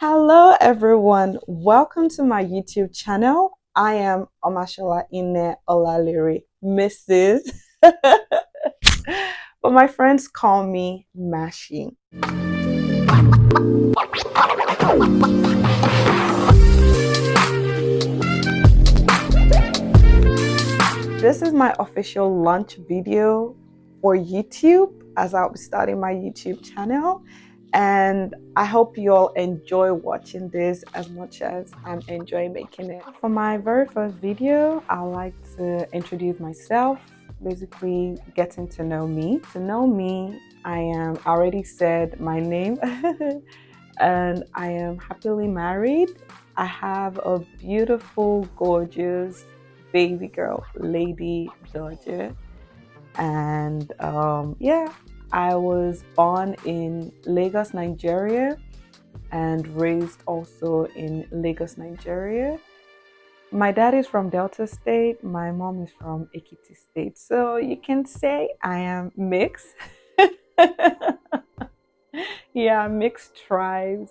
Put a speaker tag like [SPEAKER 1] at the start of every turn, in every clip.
[SPEAKER 1] Hello everyone, welcome to my YouTube channel. I am Omashola Ine-Olalere, Mrs. But my friends call me Mashii. This is my official launch video for YouTube as I'll be starting my YouTube channel. And I hope you all enjoy watching this as much as I'm enjoying making it. For my very first video, I like to introduce myself, basically getting to know me. To know me, I already said my name and I am happily married. I have a beautiful, gorgeous baby girl, Lady Georgia. And yeah, I was born in Lagos, Nigeria, and raised also in Lagos, Nigeria. My dad is from Delta State, my mom is from Ekiti State. So you can say I am mixed. Yeah, mixed tribes.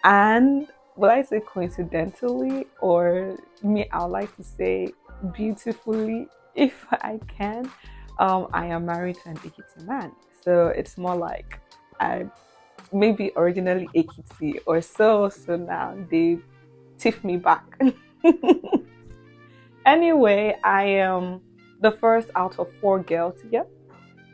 [SPEAKER 1] And will I say coincidentally, or me, I would like to say beautifully, if I can. I am married to an Ekiti man. So it's more like I maybe originally Ekiti or so now they've tiffed me back. Anyway, I am the first out of four girls. Yep.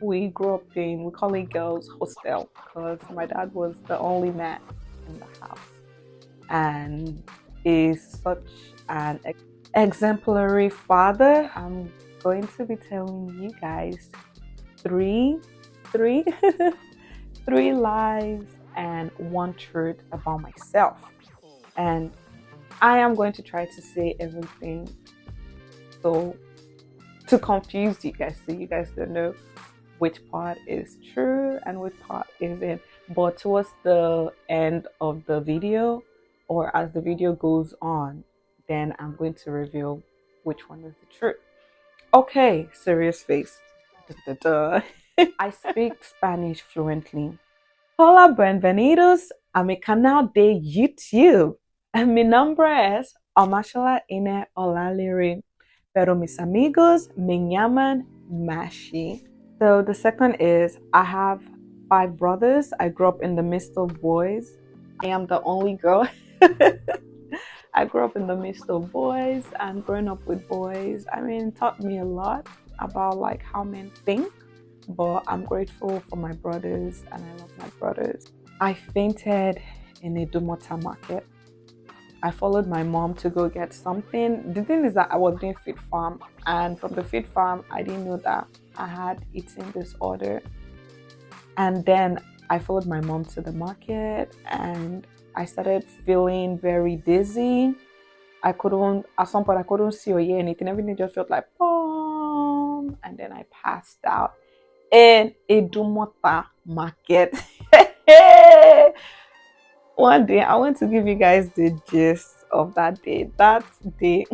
[SPEAKER 1] We grew up we call it girls hostel because my dad was the only man in the house and is such an exemplary father. I'm going to be telling you guys three, three, three lies and one truth about myself. And I am going to try to say everything so to confuse you guys so you guys don't know which part is true and which part isn't. But towards the end of the video or as the video goes on, then I'm going to reveal which one is the truth. Okay, serious face. Da, da, da. I speak Spanish fluently. Hola, bienvenidos a mi canal de YouTube. Mi nombre es Omashola Ine-Olalere, pero mis amigos me llaman Mashii. So the second is I have 5 brothers. I grew up in the midst of boys. I am the only girl. I grew up in the midst of boys and growing up with boys, I mean, taught me a lot about like how men think, but I'm grateful for my brothers and I love my brothers. I fainted in a Dumota market. I followed my mom to go get something. The thing is that I was doing feed farm, and from the feed farm, I didn't know that I had eating disorder. And then I followed my mom to the market and I started feeling very dizzy. At some point, I couldn't see or hear anything. Everything just felt like boom. And then I passed out in a Dumota market. One day, I want to give you guys the gist of that day. That day,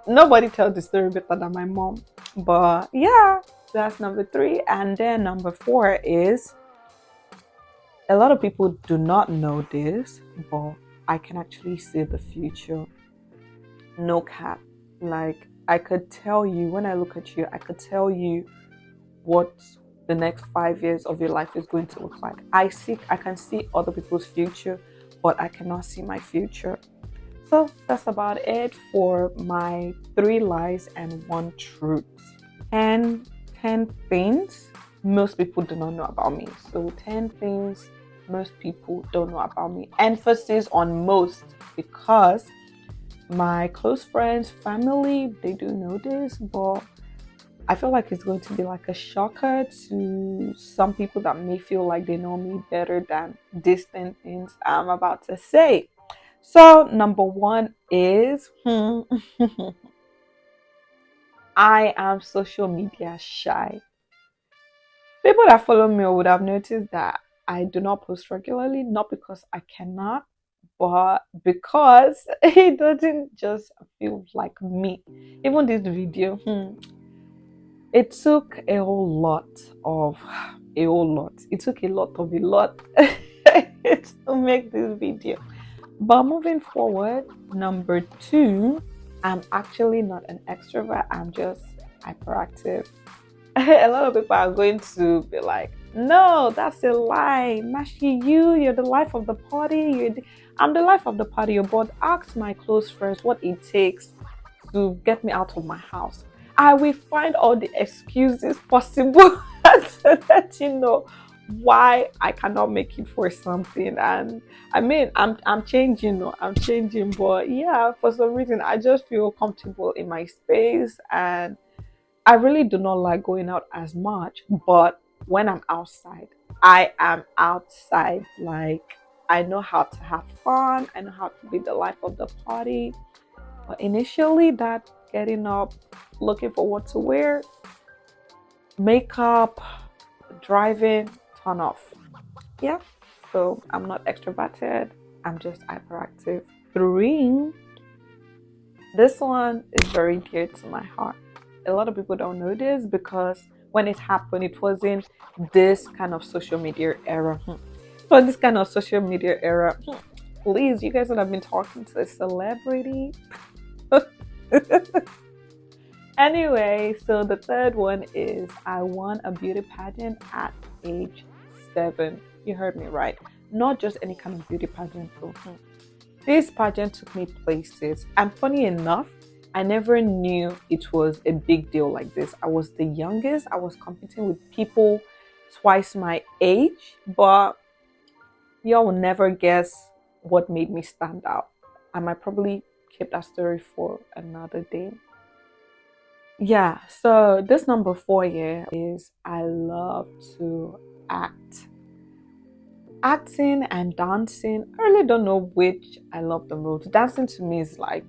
[SPEAKER 1] nobody tells the story better than my mom. But yeah, that's number 3. And then number 4 is a lot of people do not know this, but I can actually see the future. No cap. Like, I could tell you, when I look at you, I could tell you what the next 5 years of your life is going to look like. I can see other people's future, but I cannot see my future. So that's about it for my 3 lies and 1 truth. And 10 things most people do not know about me. So 10 things most people don't know about me. Emphasis on most, because my close friends, family, they do know this, but I feel like it's going to be like a shocker to some people that may feel like they know me better than distant things I'm about to say. So number 1 is I am social media shy. People that follow me would have noticed that I do not post regularly, not because I cannot, but because it doesn't just feel like me. Even this video, it took a whole lot of It took a lot of to make this video. But moving forward, number two, I'm actually not an extrovert, I'm just hyperactive. A lot of people are going to be like, no, that's a lie. Mashii, you're the life of the party. I'm the life of the party, but ask my close friends what it takes to get me out of my house. I will find all the excuses possible to let you know why I cannot make it for something. And I mean, I'm changing, I'm changing, but yeah, for some reason, I just feel comfortable in my space, and I really do not like going out as much, but when I'm outside, I am outside. Like, I know how to have fun, I know how to be the life of the party. But initially, that getting up, looking for what to wear, makeup, driving, turn off. Yeah, so I'm not extroverted, I'm just hyperactive. Three, this one is very dear to my heart. A lot of people don't know this because when it happened, it wasn't this kind of social media era. So this kind of social media era, please, you guys would have been talking to a celebrity. Anyway, so the third one is I won a beauty pageant at age 7. You heard me right. Not just any kind of beauty pageant. So, this pageant took me places. And funny enough, I never knew it was a big deal like this. I was the youngest. I was competing with people twice my age, but y'all will never guess what made me stand out. I might probably keep that story for another day. Yeah, so this number 4 here is I love to act. Acting and dancing, I really don't know which I love the most. Dancing to me is like,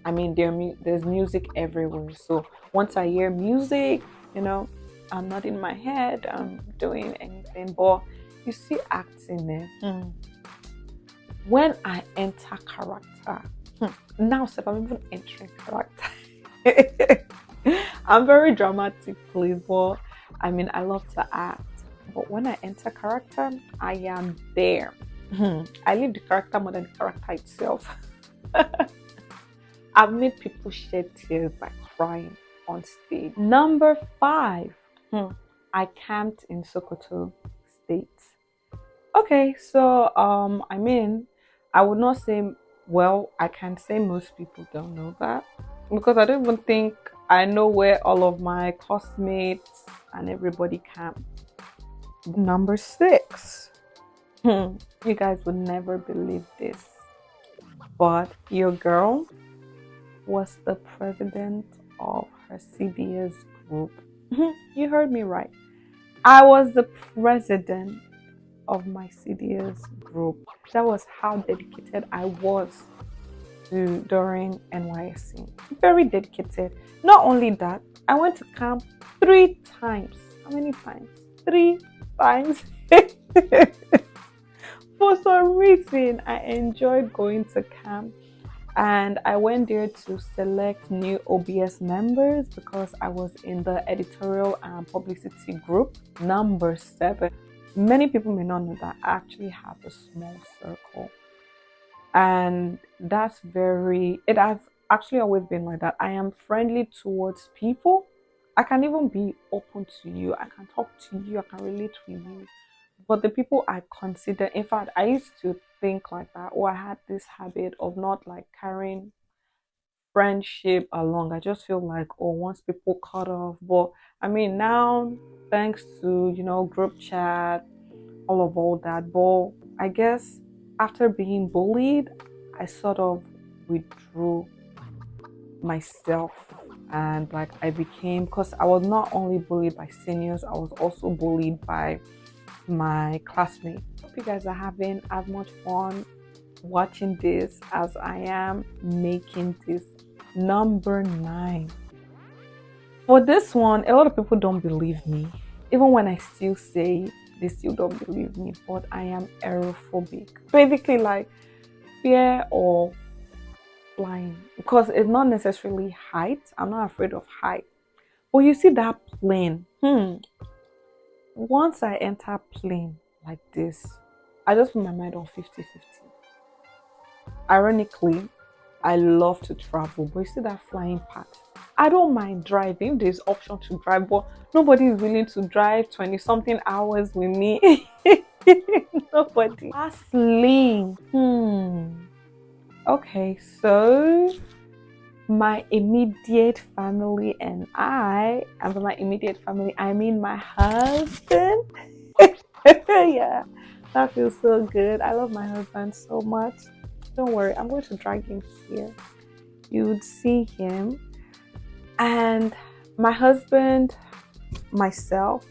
[SPEAKER 1] I mean, there's music everywhere. So once I hear music, you know, I'm not in my head, I'm doing anything. But you see, acting there, when I enter character, now, Steph, I'm even entering character. I'm very dramatic, please, but I mean, I love to act. But when I enter character, I am there. I live the character more than the character itself. I've made people shed tears by crying on stage. Number 5, I camped in Sokoto State. Okay, so I mean, I would not say, well, I can say most people don't know that because I don't even think I know where all of my classmates and everybody camped. Number 6, you guys would never believe this, but your girl was the president of her CDS group. You heard me right. I was the president of my CDS group. That was how dedicated I was to during NYSC. Very dedicated. Not only that, I went to camp 3 times. How many times? 3 times. For some reason, I enjoyed going to camp, and I went there to select new OBS members because I was in the editorial and publicity group. Number 7. Many people may not know that I actually have a small circle, and it has actually always been like that. I am friendly towards people. I can even be open to you, I can talk to you, I can relate with you. But the people I consider, in fact, I used to think like that, or I had this habit of not like carrying friendship along. I just feel like, oh, once people cut off. But I mean, now, thanks to, group chat, all that. But I guess after being bullied, I sort of withdrew myself, and like I became, because I was not only bullied by seniors, I was also bullied by my classmates. Hope you guys are having as much fun watching this as I am making this. Number 9. For this one, a lot of people don't believe me. Even when I still say it, they still don't believe me. But I am aerophobic. Basically, like fear of flying. Because it's not necessarily height. I'm not afraid of height. But you see that plane. Once I enter plane like this, I just put my mind on 50-50. ironically, I love to travel, but you see that flying part. I don't mind driving. There's option to drive, but nobody is willing to drive 20 something hours with me. Nobody. Lastly, okay, so my immediate family and and by my immediate family, I mean my husband. Yeah, that feels so good. I love my husband so much. Don't worry, I'm going to drag him here. You would see him. And my husband, myself,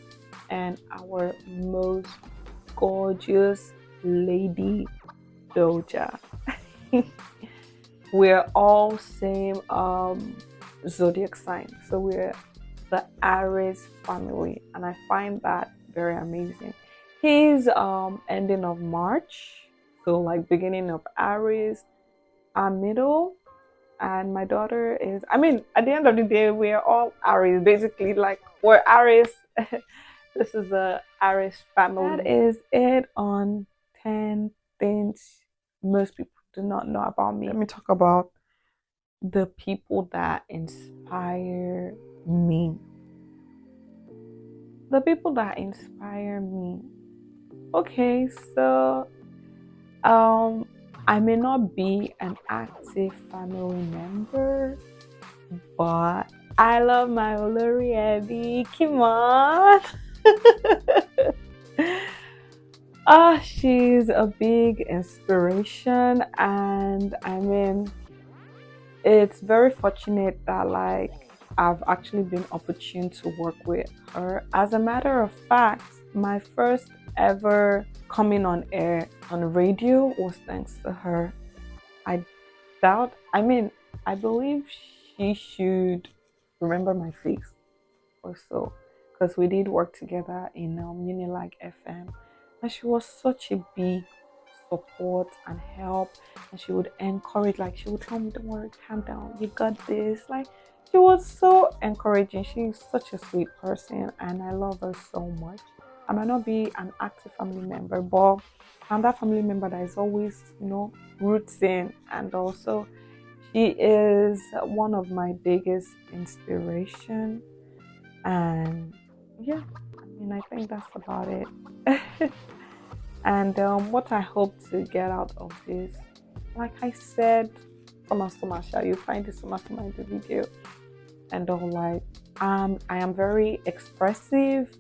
[SPEAKER 1] and our most gorgeous lady, Doja. We're all same zodiac sign. So we're the Aries family, and I find that very amazing. He's ending of March, so like beginning of Aries, middle, and my daughter is. I mean, at the end of the day, we're all Aries, basically. Like we're Aries. This is a Aries family. That is it on 10 things most people do not know about me. Let me talk about the people that inspire me. The people that inspire me. Okay, so I may not be an active family member, but I love my Oloriedi. Come on. She's a big inspiration, and I mean, it's very fortunate that like I've actually been opportune to work with her. As a matter of fact, my first ever coming on air on radio was thanks to her. I I believe she should remember my face or so, because we did work together in Unilag FM, and she was such a big support and help, and she would encourage, like she would tell me, don't worry, calm down, you got this. Like she was so encouraging. She's such a sweet person, and I love her so much. I might not be an active family member, but I'm that family member that is always, rooting, and also she is one of my biggest inspiration. And yeah, I mean, I think that's about it. And what I hope to get out of this, like I said, from To Know Mashii, you find this in the video, and all like I am very expressive,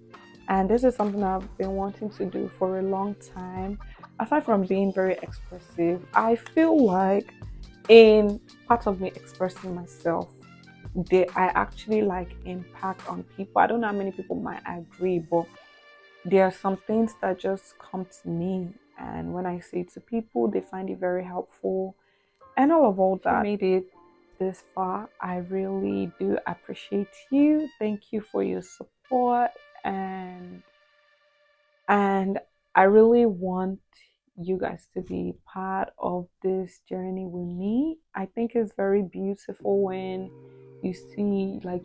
[SPEAKER 1] and this is something I've been wanting to do for a long time. Aside from being very expressive, I feel like in part of me expressing myself, I actually like impact on people. I don't know how many people might agree, but there are some things that just come to me, and when I say it to people, they find it very helpful, and all that. If you made it this far, I really do appreciate you. Thank you for your support, and I really want you guys to be part of this journey with me. I think it's very beautiful when you see, like,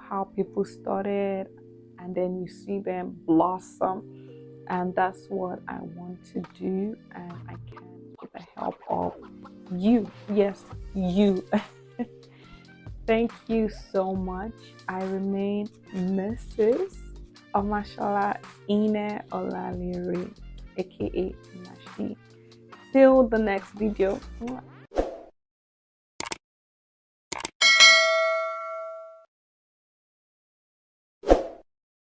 [SPEAKER 1] how people started, and then you see them blossom, and that's what I want to do, and I can with the help of you. Yes, you. Thank you so much. I remain Mrs. of Mashallah Ine-Olalere, aka Mashii. Till the next video.